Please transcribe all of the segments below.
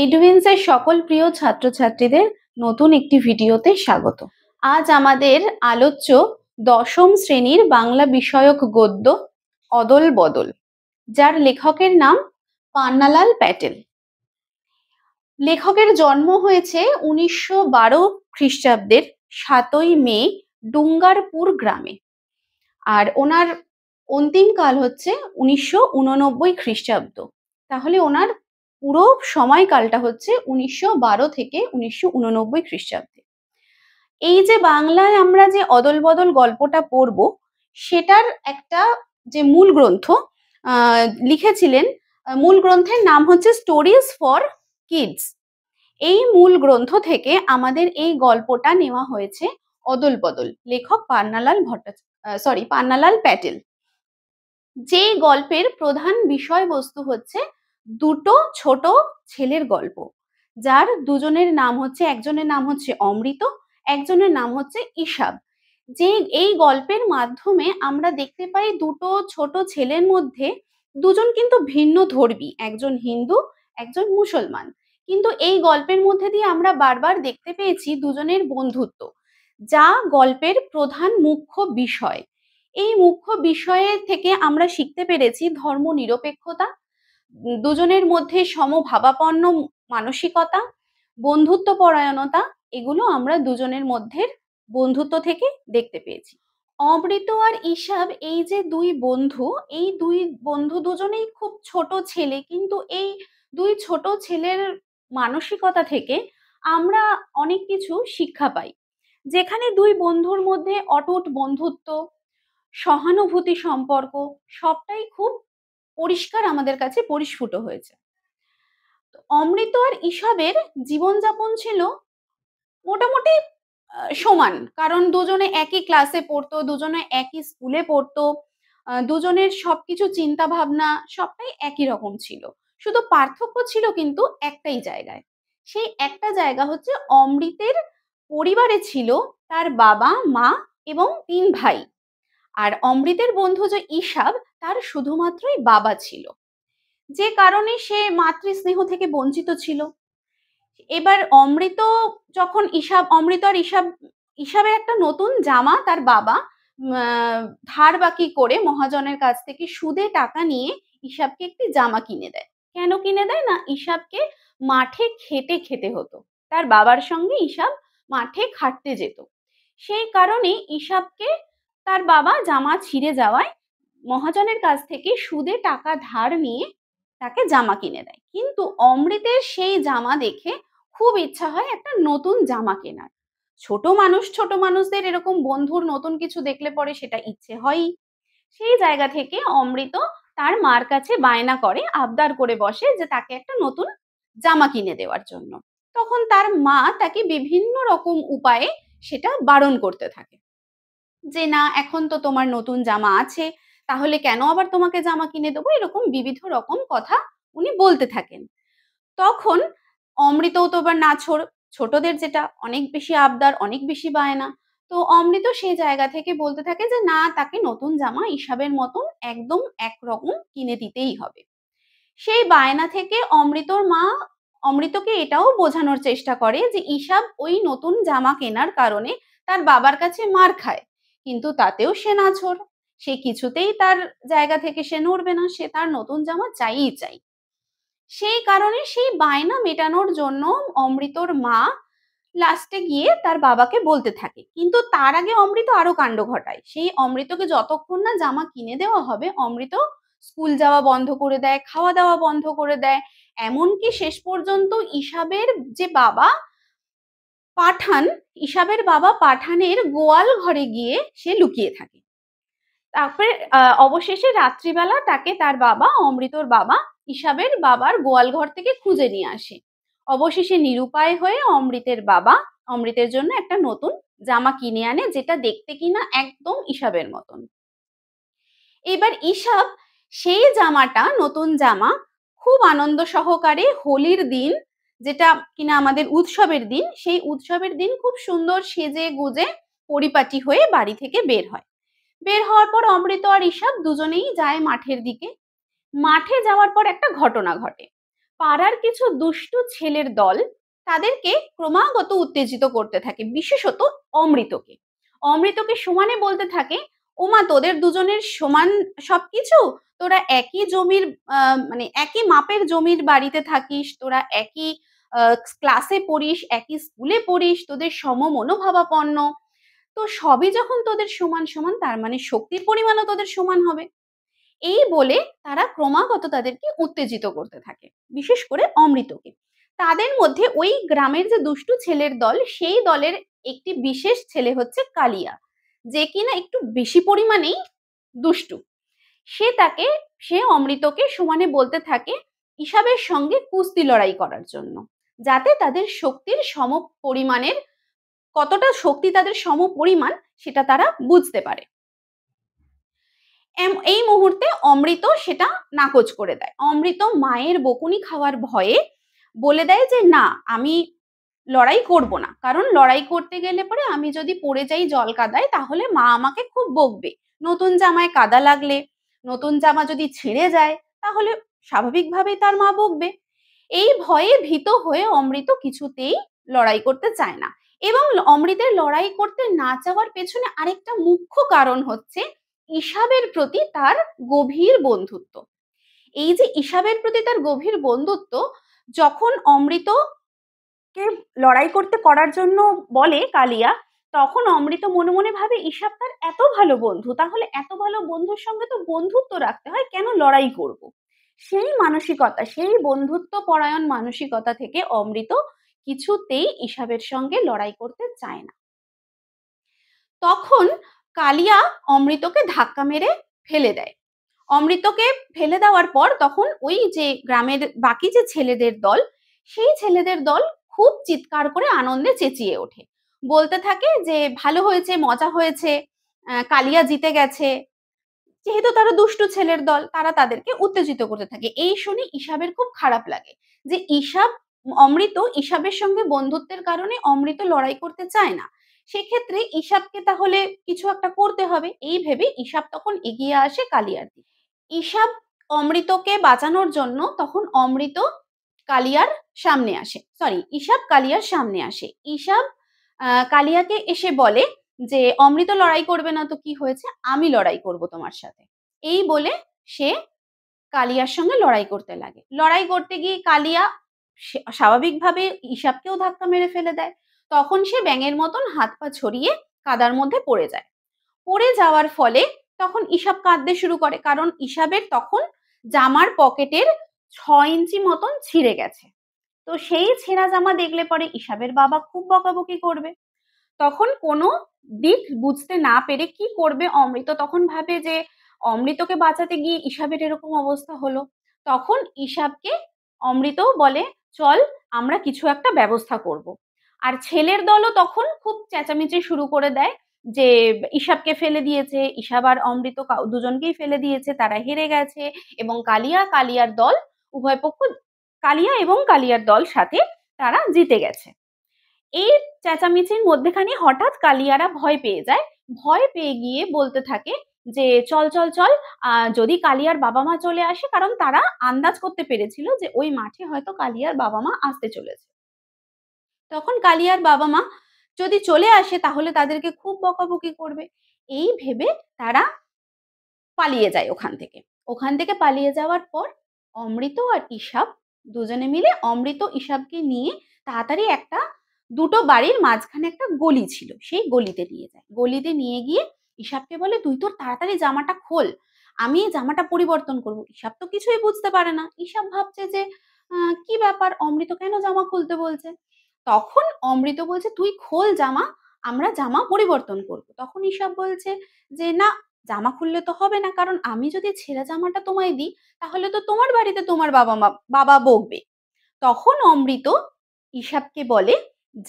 এডুইন্সের সকল প্রিয় ছাত্রছাত্রীদের নতুন একটি ভিডিওতে স্বাগত। আজ আমাদের আলোচ্য দশম শ্রেণীর বাংলা বিষয়ক গদ্য অদল বদল, যার লেখকের নাম পান্নালাল প্যাটেল। লেখকের জন্ম হয়েছে 1912 খ্রিস্টাব্দের 7ই মে ডুঙ্গারপুর গ্রামে, আর ওনার অন্তিম কাল হচ্ছে 1989 খ্রিস্টাব্দ। তাহলে ওনার পুরো সময়কালটা হচ্ছে 1912 থেকে 1989 খ্রিস্টাব্দে। এই যে বাংলায় আমরা যে অদল বদল গল্পটা পড়ব, সেটার একটা যে মূল গ্রন্থ লিখেছিলেন, মূল গ্রন্থের নাম হচ্ছে স্টোরিজ ফর কিডস। এই মূল গ্রন্থ থেকে আমাদের এই গল্পটা নেওয়া হয়েছে অদল বদল, লেখক পান্নালাল প্যাটেল। যে গল্পের প্রধান বিষয়বস্তু হচ্ছে দুটো ছোট ছেলের গল্প, যার দুজনের নাম হচ্ছে, একজনের নাম হচ্ছে অমৃত, একজনের নাম হচ্ছে ঈশাব। যে এই গল্পের মাধ্যমে আমরা দেখতে পাই দুটো ছোট ছেলের মধ্যে দুজন কিন্তু ভিন্ন ধর্মী, একজন হিন্দু, একজন মুসলমান, কিন্তু এই গল্পের মধ্যে দিয়ে আমরা বারবার দেখতে পেয়েছি দুজনের বন্ধুত্ব, যা গল্পের প্রধান মুখ্য বিষয়। এই মুখ্য বিষয়ের থেকে আমরা শিখতে পেরেছি ধর্ম নিরপেক্ষতা, দুজনের মধ্যে সমভাবাপন্ন মানসিকতা, বন্ধুত্ব পরায়ণতা, এগুলো আমরা দুজনের মধ্যে বন্ধুত্ব থেকে দেখতে পেয়েছি। অমৃত আর ঈশাব, এই যে দুই বন্ধু, এই দুই বন্ধু দুজনেই খুব ছোট ছেলে, কিন্তু এই দুই ছোট ছেলের মানসিকতা থেকে আমরা অনেক কিছু শিক্ষা পাই। যেখানে দুই বন্ধুর মধ্যে অটুট বন্ধুত্ব, সহানুভূতি সম্পর্ক, সবটাই খুব পরিষ্কার আমাদের কাছে পরিস্ফুট হয়েছে। অমৃত আর ঈশাবের জীবনযাপন ছিল মোটামুটি সমান, কারণ দুজনে একই ক্লাসে পড়তো, দুজনে একই স্কুলে পড়তো, দুজনের সবকিছু চিন্তা ভাবনা সবটাই একই রকম ছিল। শুধু পার্থক্য ছিল কিন্তু একটাই জায়গায়। সেই একটা জায়গা হচ্ছে অমৃতের পরিবারে ছিল তার বাবা, মা এবং 3 ভাই, আর অমৃতের বন্ধু যে ঈশাব, তার শুধুমাত্রই বাবা ছিল, যে কারণে সে মাতৃস্নেহ থেকে বঞ্চিত ছিল। এবার অমৃত যখন অমৃত আর ঈশাবের একটা নতুন জামা তার বাবা ধার বাকি করে মহাজনের কাছ থেকে সুদে টাকা নিয়ে ঈশাবকে একটি জামা কিনে দেয়। কেন কিনে দেয়? না, ঈশাবকে মাঠে খেতে হতো, তার বাবার সঙ্গে ঈশাব মাঠে খাটতে যেত, সেই কারণে ঈশাবকে তার বাবা জামা ছিঁড়ে যাওয়ায় মহাজনের কাছ থেকে সুদে টাকা ধার নিয়ে তাকে জামা কিনে দেয়। কিন্তু অমৃতের সেই জামা দেখে খুব ইচ্ছা হয় একটা নতুন জামা কেনার। ছোট মানুষদের এরকম বন্ধুর নতুন কিছু দেখলে পরে সেটা ইচ্ছে হয়ই। সেই জায়গা থেকে অমৃত তার মার কাছে বায়না করে, আবদার করে বসে যে তাকে একটা নতুন জামা কিনে দেওয়ার জন্য। তখন তার মা তাকে বিভিন্ন রকম উপায়ে সেটা বারণ করতে থাকে, যে না, এখন তো তোমার নতুন জামা আছে, তাহলে কেন আবার তোমাকে জামা কিনে দেবো, এরকম বিবিধ রকম কথা উনি বলতে থাকেন। তখন অমৃতও তো এবার নাছোড়, ছোটদের যেটা অনেক বেশি আবদার, অনেক বেশি বায়না, তো অমৃত সেই জায়গা থেকে বলতে থাকে যে না, তাকে নতুন জামা ঈশাবের মতন একদম একরকম কিনে দিতেই হবে। সেই বায়না থেকে অমৃতর মা অমৃতকে এটাও বোঝানোর চেষ্টা করে যে ঈশাব ওই নতুন জামা কেনার কারণে তার বাবার কাছে মার খায়, কিন্তু তাতেও সে নাছোড়, সে কিছুতেই তার জায়গা থেকে সে নড়বে না, সে তার নতুন জামা চাইই চাই। সেই কারণে সেই বায়না মেটানোর জন্য অমৃতর মা লাস্টে গিয়ে তার বাবাকে বলতে থাকে, কিন্তু তার আগে অমৃত আরো কাণ্ড ঘটায়। সেই অমৃতকে যতক্ষণ না জামা কিনে দেওয়া হবে, অমৃত স্কুল যাওয়া বন্ধ করে দেয়, খাওয়া দাওয়া বন্ধ করে দেয়, এমনকি শেষ পর্যন্ত ঈশাবের বাবা পাঠানের গোয়াল ঘরে গিয়ে সে লুকিয়ে থাকে। তারপরে অবশেষে রাত্রিবেলা তাকে তার বাবা, অমৃতর বাবা, ঈশাবের বাবার গোয়াল ঘর থেকে খুঁজে নিয়ে আসে। অবশেষে নিরুপায় হয়ে অমৃতের বাবা অমৃতের জন্য একটা নতুন জামা কিনে আনে, যেটা দেখতে কিনা একদম ঈশাবের মতন। এবার ঈশাব সেই জামাটা, নতুন জামা, খুব আনন্দ সহকারে হোলির দিন, যেটা কিনা আমাদের উৎসবের দিন, সেই উৎসবের দিন খুব সুন্দর সেজে গুজে পরিপাটি হয়ে বাড়ি থেকে বের হয়। বের হওয়ার পর অমৃত আর ঈশাব দুজনেই যায় মাঠের দিকে। মাঠে যাওয়ার পর একটা ঘটনা ঘটে। পাড়ার কিছু দুষ্টু ছেলের দল তাদেরকে ক্রমাগত উত্তেজিত করতে থাকে, বিশেষত অমৃতকে। অমৃতকে সমানে বলতে থাকে, ওমা তোদের দুজনের সমান সবকিছু, তোরা একই জমির মানে একই মাপের জমির বাড়িতে থাকিস, তোরা একই ক্লাসে পড়িস, একই স্কুলে পড়িস, তোদের সমমনোভাবাপন্ন, তো সবই যখন তোদের সমান সমান, তার মানে শক্তির পরিমাণও তোদের সমান হবে। এই বলে তারা ক্রমাগত তাদেরকে উত্তেজিত করতে থাকে, বিশেষ করে অমৃতকে। তাদের মধ্যে ওই গ্রামের যে দুষ্টু ছেলের দল, সেই দলের একটি বিশেষ ছেলে হচ্ছে কালিয়া, যে কিনা একটু বেশি পরিমাণেই দুষ্টু। সে অমৃতকে সমানে বলতে থাকে ইসাবের সঙ্গে কুস্তি লড়াই করার জন্য, যাতে তাদের শক্তির সম পরিমাণের, কতটা শক্তি তাদের সম পরিমাণ সেটা তারা বুঝতে পারে। এই মুহূর্তে অমৃত সেটা নাকচ করে দেয়। অমৃত মায়ের বকুনি খাওয়ার ভয়ে বলে দেয় যে না, আমি লড়াই করব না, কারণ লড়াই করতে গেলে পরে আমি যদি পড়ে যাই জল কাদায় তাহলে মা আমাকে খুব বকবে। নতুন জামায় কাদা লাগলে, নতুন জামা যদি ছিঁড়ে যায় তাহলে স্বাভাবিকভাবেই তার মা বকবে। এই ভয়ে ভীত হয়ে অমৃত কিছুতেই লড়াই করতে চায় না। এবং অমৃতের লড়াই করতে না চাওয়ার পেছনে আরেকটা মুখ্য কারণ হচ্ছে ইসাবের প্রতি তার গভীর বন্ধুত্ব। এই যে ইসাবের প্রতি তার গভীর বন্ধুত্ব, যখন অমৃতকে লড়াই করার জন্য বলে কালিয়া, তখন অমৃত মনে মনে ভাবে ইসাব তার এত ভালো বন্ধু, তাহলে এত ভালো বন্ধুর সঙ্গে তো বন্ধুত্ব রাখতে হয়, কেন লড়াই করব। সেই মানসিকতা, সেই বন্ধুত্ব পরায়ণ মানসিকতা থেকে অমৃত কিছুতেই ইসাবের সঙ্গে লড়াই করতে চায় না। তখন কালিয়া অমৃতকে ধাক্কা মেরে ফেলে দেয়। অমৃতকে ফেলে দেওয়ার পর তখন ওই যে গ্রামের বাকি যে ছেলেদের দল, সেই ছেলেদের দল খুব চিৎকার করে আনন্দে চেঁচিয়ে ওঠে, বলতে থাকে যে ভালো হয়েছে, মজা হয়েছে, কালিয়া জিতে গেছে। যেহেতু তারা দুষ্টু ছেলের দল, তারা তাদেরকে উত্তেজিত করতে থাকে। এই শুনে ইসাবের খুব খারাপ লাগে যে অমৃত ইসাবের সঙ্গে বন্ধুত্বের কারণে অমৃত লড়াই করতে চায় না, সেক্ষেত্রে ইসাবকে তাহলে কিছু একটা করতে হবে। এই ভেবে ইসাব তখন এগিয়ে আসে কালিয়ার দিকে। ইসাব অমৃতকে বাঁচানোর জন্য তখন অমৃত কালিয়ার সামনে আসে, সরি, ইসাব কালিয়ার সামনে আসে। ইসাব কালিয়াকে এসে বলে যে অমৃত লড়াই করবে না তো কি হয়েছে, আমি লড়াই করব তোমার সাথে। এই বলে সে কালিয়ার সঙ্গে লড়াই করতে লাগে। লড়াই করতে গিয়ে কালিয়া স্বাভাবিকভাবে ইসাবকেও ধাক্কা মেরে ফেলে দেয়। তখন সে ব্যাঙের মতন হাত পা ছড়িয়ে কাদার মধ্যে পড়ে যায়। পড়ে যাওয়ার ফলে তখন ইসাব কাঁদতে শুরু করে, কারণ ইসাবের তখন জামার পকেটের 6 ইঞ্চি মতন ছিঁড়ে গেছে। তো সেই ছেঁড়া জামা দেখলে পরে ইসাবের বাবা খুব বকাবকি করবে। তখন কোনো দিক বুঝতে না পেরে কি করবে অমৃত, তখন ভাবে যে অমৃতকে বাঁচাতে গিয়ে ইসাবের এরকম অবস্থা হলো। তখন ইসাবকে অমৃত বলে চল আমরা কিছু একটা ব্যবস্থা করব। আর ছেলের দলও তখন খুব চেঁচামেচি শুরু করে দেয় যে ইসাবকে ফেলে দিয়েছে, ইসাব আর অমৃত দুজনকেই ফেলে দিয়েছে, তারা হেরে গেছে, এবং কালিয়ার দল, উভয় পক্ষ, কালিয়া এবং কালিয়ার দল সাথে তারা জিতে গেছে। এই চেঁচামেচির মধ্যেখানে হঠাৎ কালিয়ারা ভয় পেয়ে যায়। ভয় পেয়ে গিয়ে বলতে থাকে যে চল চল চল, যদি কালিয়ার বাবা মা চলে আসে, কারণ তারা আন্দাজ করতে পেরেছিল যে ওই মাঠে হয়তো কালিয়ার বাবা মা আসতে চলেছে। তখন কালিয়ার বাবা মা যদি চলে আসে তাহলে তাদেরকে খুব বকাবকি করবে। এই ভেবে তারা পালিয়ে যায় ওখান থেকে। ওখান থেকে পালিয়ে যাওয়ার পর অমৃত আর ইসাব দুজনে মিলে অমৃত ইসাবকে নিয়ে তাড়াতাড়ি দুটো বাড়ির মাঝখানে একটা গলি ছিল, সেই গলিতে নিয়ে যায়। গলিতে নিয়ে গিয়ে ইসাবকে বলে তুই তোর তাড়াতাড়ি জামাটা খোল, আমি এই জামাটা পরিবর্তন করব। ইসাব তো কিছুই বুঝতে পারে না। ইসাব ভাবছে যে কি ব্যাপার, অমৃত কেন জামা খুলতে বলছে। তখন অমৃত বলছে তুই খোল জামা, আমরা জামা পরিবর্তন করব। তখন ইসাব বলছে যে না, জামা খুললে তো হবে না, কারণ আমি যদি ছেঁড়া জামাটা তোমায় দিই তাহলে তো তোমার বাড়িতে তোমার বাবা বকবে। তখন অমৃত ইসাবকে বলে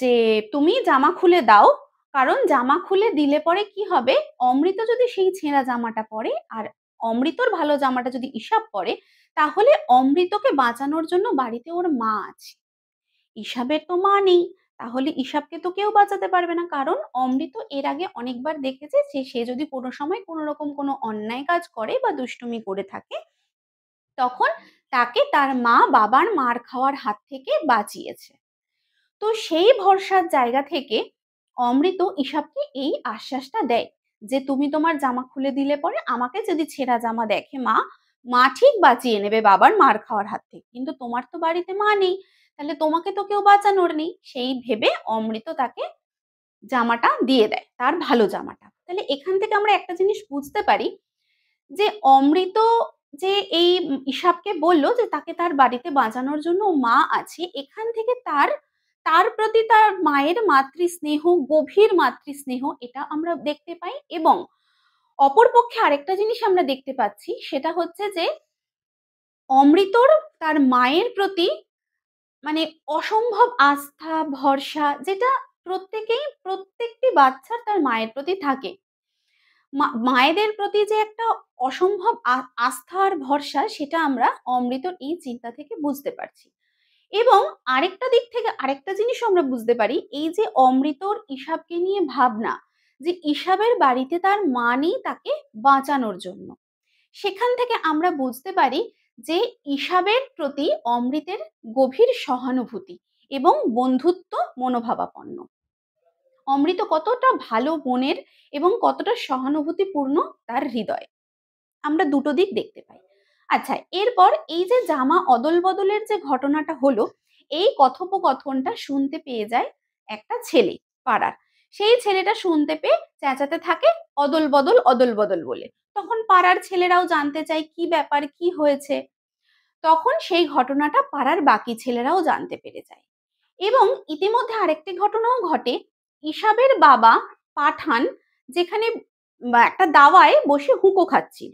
যে তুমি জামা খুলে দাও, কারণ জামা খুলে দিলে পরে কি হবে, অমৃত যদি সেই ছেঁড়া জামাটা পরে আর অমৃতর ভালো জামাটা যদি ইসাব পরে, তাহলে অমৃতকে বাঁচানোর জন্য বাড়িতে ওর মা আছে। ইসাবের তো মা নেই, তাহলে ইসাবকে তো কেউ বাঁচাতে পারবে না, কারণ অমৃত এর আগে অনেকবার দেখেছে যে সে যদি কোনো সময় কোনো রকম কোনো অন্যায় কাজ করে বা দুষ্টুমি করে থাকে, তখন তাকে তার মা বাবার মার খাওয়ার হাত থেকে বাঁচিয়েছে। তো সেই ভরসার জায়গা থেকে অমৃত ঈশাবকে এই আশ্বাসটা দেয় যে তুমি তোমার জামা খুলে দিলে পরে আমাকে যদি ছেঁড়া জামা দেখে মা ঠিক বাঁচিয়ে নেবে বাবার মার খাওয়ার হাত থেকে, কিন্তু তোমার তো বাড়িতে মা নেই, তাহলে তোমাকে তো কেউ বাঁচানোর নেই। সেই ভেবে অমৃত তাকে জামাটা দিয়ে দেয়, তার ভালো জামাটা। তাহলে এখান থেকে আমরা একটা জিনিস বুঝতে পারি যে অমৃত যে এই ঈশাবকে বলল যে তাকে তার বাড়িতে বাঁচানোর জন্য মা আছে, এখান থেকে তার প্রতি তার মায়ের মাতৃস্নেহ, গভীর মাতৃস্নেহ, এটা আমরা দেখতে পাই। এবং অপরপক্ষে আরেকটা জিনিস আমরা দেখতে পাচ্ছি, সেটা হচ্ছে যে অমৃতর তার মায়ের প্রতি মানে অসম্ভব আস্থা ভরসা, যেটা প্রত্যেকটি বাচ্চার তার মায়ের প্রতি থাকে। মায়েদের প্রতি যে একটা অসম্ভব আস্থা আর ভরসা, সেটা আমরা অমৃতর এই চিন্তা থেকে বুঝতে পারছি। এবং আরেকটা দিক থেকে আরেকটা জিনিস আমরা বুঝতে পারি, এই যে অমৃতর ঈশাবকে নিয়ে ভাবনা, যে ঈশাবের বাড়িতে তার মা নেই তাকে বাঁচানোর জন্য, সেখান থেকে আমরা বুঝতে পারি যে ঈশাবের প্রতি অমৃতের গভীর সহানুভূতি এবং বন্ধুত্ব মনোভাবাপন্ন। অমৃত কতটা ভালো মনের এবং কতটা সহানুভূতিপূর্ণ তার হৃদয়, আমরা দুটো দিক দেখতে পাই। আচ্ছা, এরপর এই যে জামা অদল বদলের যে ঘটনাটা হলো, এই কথোপকথনটা শুনতে পেয়ে যায় একটা ছেলে পাড়ার। সেই ছেলেটা শুনতে পেয়ে চেঁচাতে থাকে অদল বদল অদল বদল বলে। তখন পাড়ার ছেলেরাও জানতে চায় কি ব্যাপার, কি হয়েছে। তখন সেই ঘটনাটা পাড়ার বাকি ছেলেরাও জানতে পেরে যায়। এবং ইতিমধ্যে আরেকটি ঘটনাও ঘটে। ঈশাবের বাবা পাঠান যেখানে একটা দাওয়ায় বসে হুঁকো খাচ্ছিল,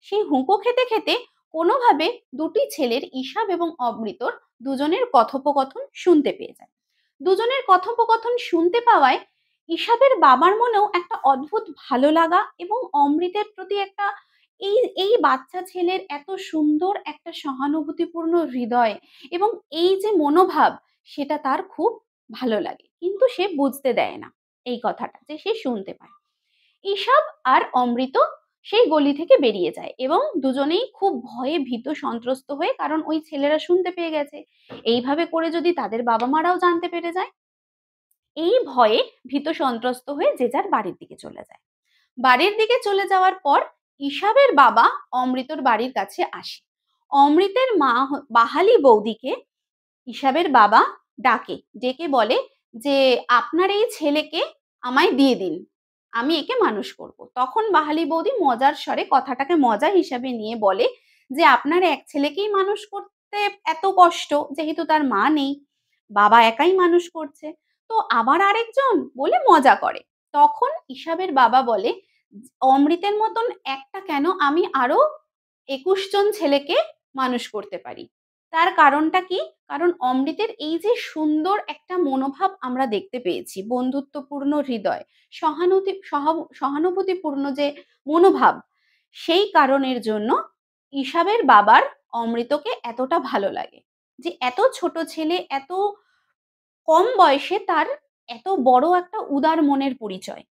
সেই হুঁকো খেতে খেতে কোনোভাবে দুটি ছেলের, ঈশাব এবং অমৃতর দুজনের কথোপকথন শুনতে পেয়ে যায়। দুজনের কথোপকথন শুনতে পাওয়ায় ঈশাবের বাবার মনেও একটা অদ্ভুত ভালো লাগা এবং অমৃতের প্রতি একটা এই এই বাচ্চা ছেলের এত সুন্দর একটা সহানুভূতিপূর্ণ হৃদয় এবং এই যে মনোভাব, সেটা তার খুব ভালো লাগে, কিন্তু সে বুঝতে দেয় না এই কথাটা, যে সে শুনতে পায়। ঈশাব আর অমৃত সেই গলি থেকে বেরিয়ে যায় এবং দুজনেই খুব ভয়ে ভীত সন্ত্রস্ত হয়ে, কারণ ওই ছেলেরা শুনতে পেয়ে গেছে, এইভাবে করে যদি তাদের বাবা মারাও জানতে পেরে যায়, এই ভয়ে ভীত সন্ত্রস্ত হয়ে যে যার বাড়ির দিকে চলে যায়। বাড়ির দিকে চলে যাওয়ার পর ঈশাবের বাবা অমৃতর বাড়ির কাছে আসে। অমৃতের মা বাহালি বৌদিকে ঈশাবের বাবা ডেকে বলে যে আপনার এই ছেলেকে আমায় দিয়ে দিন, আমি একে মানুষ করব। তখন বাহালি বৌদি মজার স্বরে কথাটাকে মজা হিসাবে নিয়ে বলে যে আপনার এক ছেলেকেই মানুষ করতে এত কষ্ট, যেহেতু তার মা নেই, বাবা একাই মানুষ করছে, তো আবার আরেকজন বলে মজা করে। তখন ঈশাবের বাবা বলে অমৃতের মতন একটা কেন, আমি আরো 21 জন ছেলেকে মানুষ করতে পারি। তার কারণটা কি? কারণ অমৃতের এই যে সুন্দর একটা মনোভাব আমরা দেখতে পেয়েছি, বন্ধুত্বপূর্ণ হৃদয়, সহানুভূতিপূর্ণ যে মনোভাব, সেই কারণের জন্য ঈশাবের বাবার অমৃতকে এতটা ভালো লাগে, যে এত ছোট ছেলে এত কম বয়সে তার এত বড় একটা উদার মনের পরিচয়,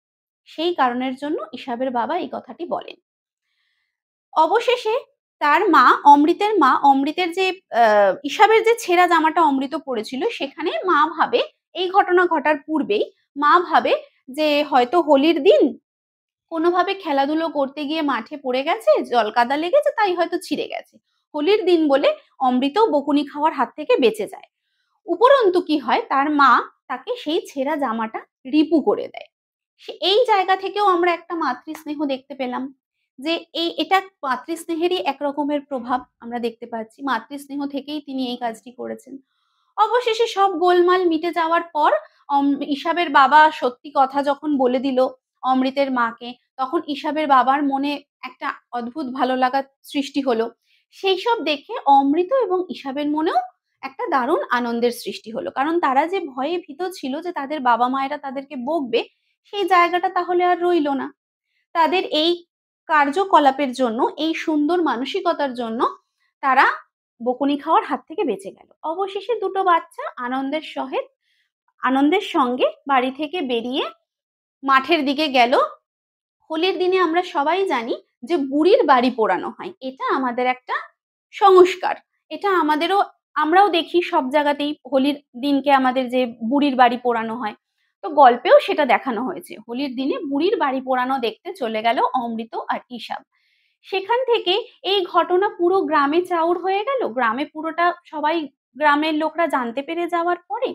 সেই কারণের জন্য ঈশাবের বাবা এই কথাটি বলেন। অবশেষে তার মা, অমৃতের যে ঈশাবের যে ছেঁড়া জামাটা অমৃত পড়েছিল, সেখানে মা ভাবে, এই ঘটনা ঘটার পূর্বেই মা ভাবে যে হয়তো হোলির দিন কোনোভাবে খেলাধুলো করতে গিয়ে মাঠে পড়ে গেছে, জল কাদা লেগেছে, তাই হয়তো ছিঁড়ে গেছে। হোলির দিন বলে অমৃতও বকুনি খাওয়ার হাত থেকে বেঁচে যায়। উপরন্তু কি হয়, তার মা তাকে সেই ছেঁড়া জামাটা রিপু করে দেয়। এই জায়গা থেকেও আমরা একটা মাতৃস্নেহ দেখতে পেলাম, যে এটা মাতৃস্নেহেরই এক রকমের প্রভাব আমরা দেখতে পাচ্ছি। মাতৃস্নেহ থেকেই তিনি এই কাজটি করেছেন। অবশেষে সব গোলমাল মিটে যাওয়ার পর ঈশাবের বাবা সত্যি কথা যখন বলে দিল অমৃতের মাকে, তখন ঈশাবের বাবার মনে একটা অদ্ভুত ভালো লাগা সৃষ্টি হলো। সেই সব দেখে অমৃত এবং ঈশাবের মনেও একটা দারুণ আনন্দের সৃষ্টি হলো, কারণ তারা যে ভয়ে ভীত ছিল যে তাদের বাবা মায়েরা তাদেরকে বকবে, সেই জায়গাটা তাহলে আর রইল না। তাদের এই কার্যকলাপের জন্য, এই সুন্দর মানসিকতার জন্য তারা বকুনি খাওয়ার হাত থেকে বেঁচে গেল। অবশেষে দুটো বাচ্চা আনন্দের সঙ্গে বাড়ি থেকে বেরিয়ে মাঠের দিকে গেল। হোলির দিনে আমরা সবাই জানি যে বুড়ির বাড়ি পোড়ানো হয়, এটা আমাদের একটা সংস্কার, এটা আমরাও দেখি সব জায়গাতেই, হোলির দিনকে আমাদের যে বুড়ির বাড়ি পোড়ানো হয়, তো গল্পেও সেটা দেখানো হয়েছে। হোলির দিনে বুড়ির বাড়ি পোড়ানো দেখতে চলে গেল অমৃত আর ঈশাব। সেখান থেকে এই ঘটনা পুরো গ্রামে চাউর হয়ে গেল। গ্রামে পুরোটা সবাই, গ্রামের লোকরা জানতে পেরে যাওয়ার পরে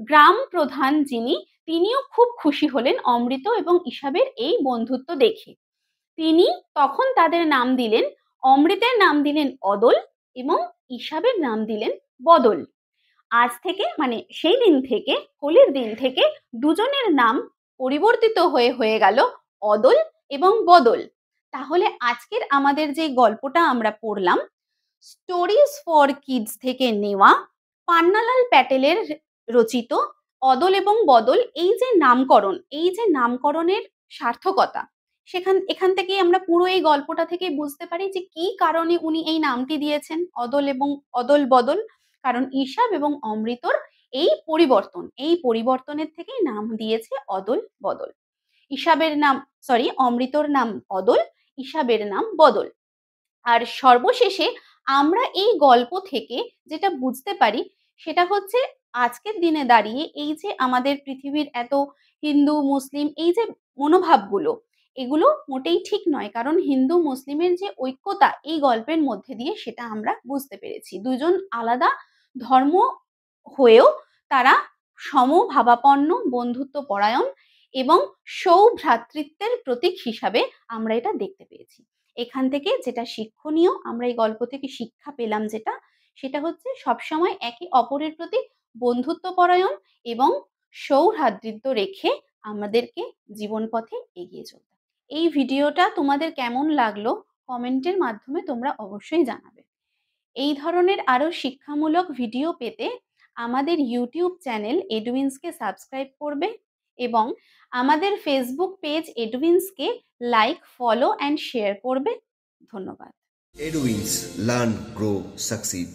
গ্রাম প্রধান যিনি, তিনিও খুব খুশি হলেন অমৃত এবং ঈশাবের এই বন্ধুত্ব দেখে। তিনি তখন তাদের নাম দিলেন, অমৃতের নাম দিলেন অদল এবং ঈশাবের নাম দিলেন বদল। আজ থেকে মানে সেই দিন থেকে, হোলির দিন থেকে দুজনের নাম পরিবর্তিত হয়ে গেল অদল এবং বদল। তাহলে আজকের আমাদের যে গল্পটা আমরা পড়লাম, স্টোরিজ ফর কিডস থেকে নেওয়া, পান্নালাল প্যাটেলের রচিত অদল এবং বদল, এই যে নামকরণের সার্থকতা, এখান থেকেই আমরা পুরো এই গল্পটা থেকে বুঝতে পারি যে কি কারণে উনি এই নামটি দিয়েছেন অদল বদল। কারণ ঈশাব এবং অমৃতর এই পরিবর্তনের থেকেই নাম দিয়েছে অদল বদল। অমৃতর নাম অদল, ঈশাবের নাম বদল। আর সর্বশেষে আমরা এই গল্প থেকে যেটা বুঝতে পারি সেটা হচ্ছে, আজকের দিনে দাঁড়িয়ে এই যে আমাদের পৃথিবীর এত হিন্দু মুসলিম এই যে মনোভাবগুলো, এগুলো মোটেই ঠিক নয়। কারণ হিন্দু মুসলিমের যে ঐক্যতা এই গল্পের মধ্যে দিয়ে, সেটা আমরা বুঝতে পেরেছি। দুজন আলাদা ধর্ম হয়েও তারা সমভাবাপন্ন, বন্ধুত্ব পরায়ণ এবং সৌভ্রাতৃত্বের প্রতীক হিসাবে আমরা এটা দেখতে পেয়েছি। এখান থেকে যেটা শিক্ষণীয়, আমরা এই গল্প থেকে শিক্ষা পেলাম সেটা হচ্ছে সবসময় একে অপরের প্রতি বন্ধুত্ব পরায়ণ এবং সৌহার্দ্য রেখে আমাদেরকে জীবন পথে এগিয়ে চলতে। এই ভিডিওটা তোমাদের কেমন লাগলো কমেন্টের মাধ্যমে তোমরা অবশ্যই জানাবে। এই ধরনের আরো শিক্ষামূলক ভিডিও পেতে আমাদের ইউটিউব চ্যানেল এডুইন্সকে সাবস্ক্রাইব করবে এবং আমাদের ফেসবুক পেজ এডুইন্সকে লাইক, ফলো অ্যান্ড শেয়ার করবে। ধন্যবাদ। Edwins, learn, grow, succeed.